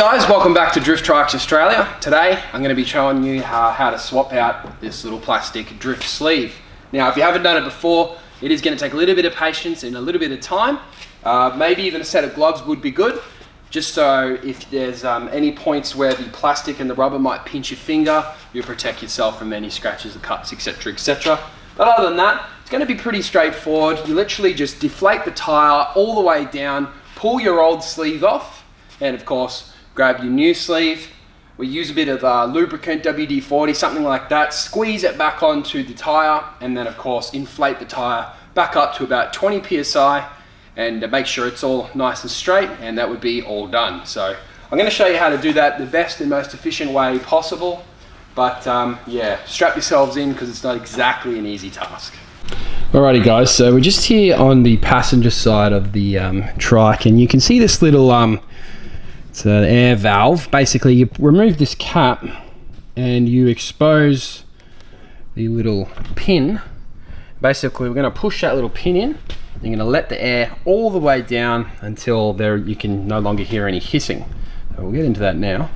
guys, welcome back to Drift Trike Australia. Today I'm going to be showing you how to swap out this little plastic drift sleeve. Now if you haven't done it before, it is going to take a little bit of patience and a little bit of time. Maybe even a set of gloves would be good, just so if there's any points where the plastic and the rubber might pinch your finger, you'll protect yourself from any scratches, cuts, etc, etc. But other than that, it's going to be pretty straightforward. You literally just deflate the tire all the way down, pull your old sleeve off, and of course grab your new sleeve. We use a bit of lubricant, WD-40, something like that, squeeze it back onto the tire, and then of course inflate the tire back up to about 20 psi and make sure it's all nice and straight, and that would be all done. So I'm going to show you how to do that the best and most efficient way possible, but yeah, strap yourselves in because it's not exactly an easy task. Alrighty guys, so we're just here on the passenger side of the trike, and you can see this little it's an air valve. Basically you remove this cap and you expose the little pin. Basically we're going to push that little pin in. You're going to let the air all the way down until you can no longer hear any hissing. So we'll get into that now.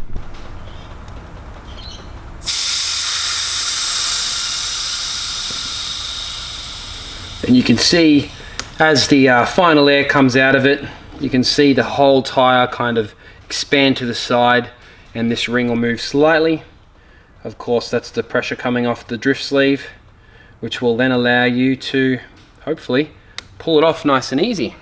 And you can see as the final air comes out of it, you can see the whole tire kind of expand to the side, and this ring will move slightly. Of course that's the pressure coming off the drift sleeve, which will then allow you to hopefully pull it off nice and easy.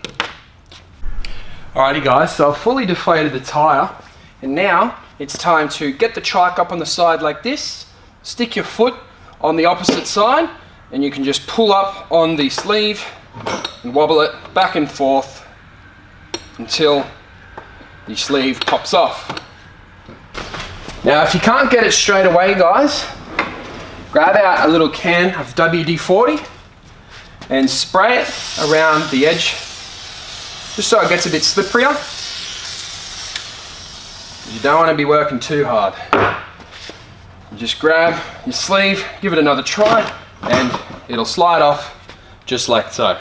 Alrighty guys, so I've fully deflated the tire, and now it's time to get the trike up on the side like this, stick your foot on the opposite side, and you can just pull up on the sleeve and wobble it back and forth until the sleeve pops off. Now if you can't get it straight away guys, grab out a little can of WD-40 and spray it around the edge just so it gets a bit slipperier. You don't want to be working too hard. You just grab your sleeve, give it another try, and it'll slide off just like so.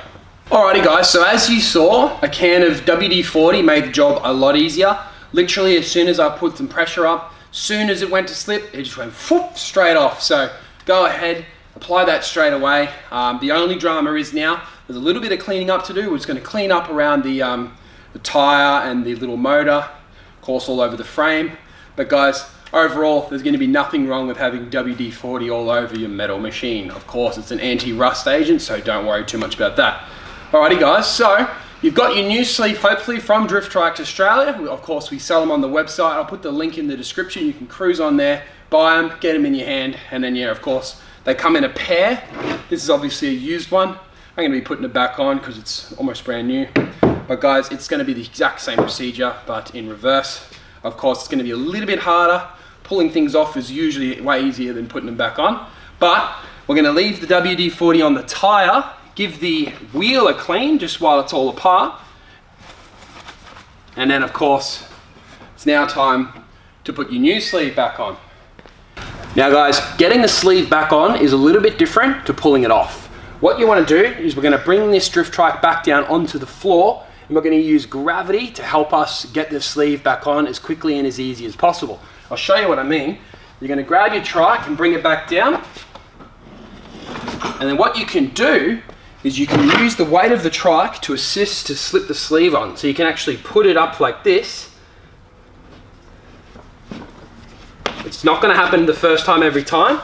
Alrighty guys, so as you saw, a can of WD-40 made the job a lot easier. Literally as soon as I put some pressure up, soon as it went to slip, it just went whoop, straight off. So go ahead, apply that straight away. The only drama is now there's a little bit of cleaning up to do. We're just going to clean up around the tire and the little motor, of course all over the frame. But guys, overall, there's going to be nothing wrong with having WD-40 all over your metal machine. Of course, it's an anti-rust agent, so don't worry too much about that. Alrighty guys, so you've got your new sleeve hopefully from Drift Trike Australia. Of course, we sell them on the website. I'll put the link in the description. You can cruise on there, buy them, get them in your hand, and then yeah, of course, they come in a pair. This is obviously a used one. I'm going to be putting it back on because it's almost brand new. But guys, it's going to be the exact same procedure, but in reverse. Of course, it's going to be a little bit harder. Pulling things off is usually way easier than putting them back on. But we're going to leave the WD-40 on the tire, give the wheel a clean just while it's all apart. And then of course, it's now time to put your new sleeve back on. Now guys, getting the sleeve back on is a little bit different to pulling it off. What you want to do is we're going to bring this drift trike back down onto the floor, and we're going to use gravity to help us get the sleeve back on as quickly and as easy as possible. I'll show you what I mean. You're going to grab your trike and bring it back down, and then what you can do is you can use the weight of the trike to assist to slip the sleeve on. So you can actually put it up like this. It's not going to happen the first time every time,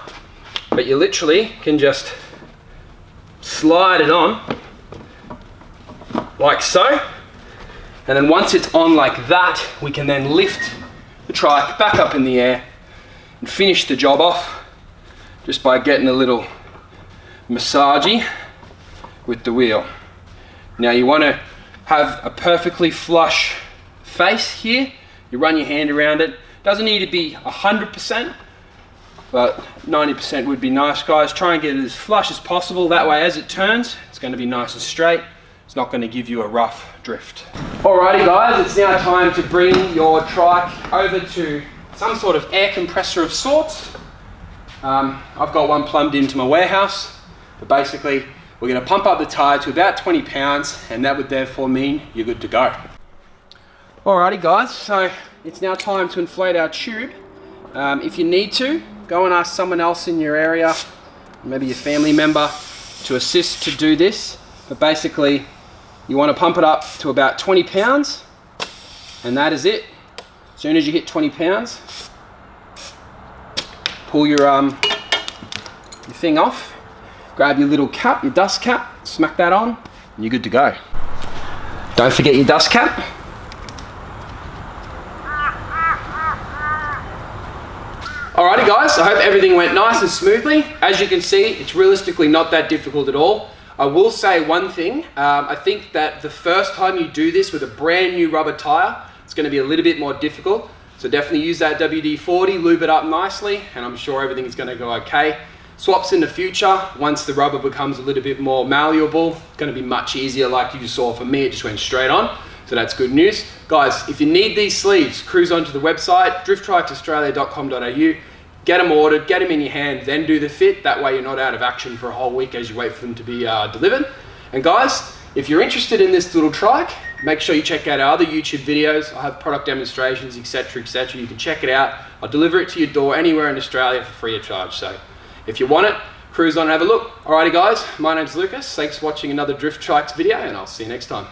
but you literally can just slide it on like so. And then once it's on like that, we can then lift the trike back up in the air and finish the job off just by getting a little massagey with the wheel. Now you want to have a perfectly flush face here. You run your hand around it. Doesn't need to be 100%, but 90% would be nice guys. Try and get it as flush as possible. That way as it turns, it's going to be nice and straight. It's not going to give you a rough drift. Alrighty guys, it's now time to bring your trike over to some sort of air compressor of sorts. I've got one plumbed into my warehouse, but basically we're going to pump up the tire to about 20 pounds, and that would therefore mean you're good to go. Alrighty guys, so it's now time to inflate our tube. If you need to, go and ask someone else in your area, maybe your family member, to assist to do this. But basically, you want to pump it up to about 20 pounds, and that is it. As soon as you hit 20 pounds, pull your thing off, grab your little cap, your dust cap, smack that on, and you're good to go. Don't forget your dust cap. Alrighty guys, I hope everything went nice and smoothly. As you can see, it's realistically not that difficult at all. I will say one thing, I think that the first time you do this with a brand new rubber tire, it's going to be a little bit more difficult. So definitely use that WD-40, lube it up nicely, and I'm sure everything is going to go okay. Swaps in the future, once the rubber becomes a little bit more malleable, it's going to be much easier. Like you saw for me, it just went straight on. So that's good news. Guys, if you need these sleeves, cruise onto the website, drifttrikeaustralia.com.au. Get them ordered, get them in your hand, then do the fit. That way you're not out of action for a whole week as you wait for them to be delivered. And guys, if you're interested in this little trike, make sure you check out our other YouTube videos. I have product demonstrations, etc., etc. You can check it out. I'll deliver it to your door anywhere in Australia for free of charge. So if you want it, cruise on and have a look. Alrighty guys, my name's Lucas. Thanks for watching another Drift Trikes video, and I'll see you next time.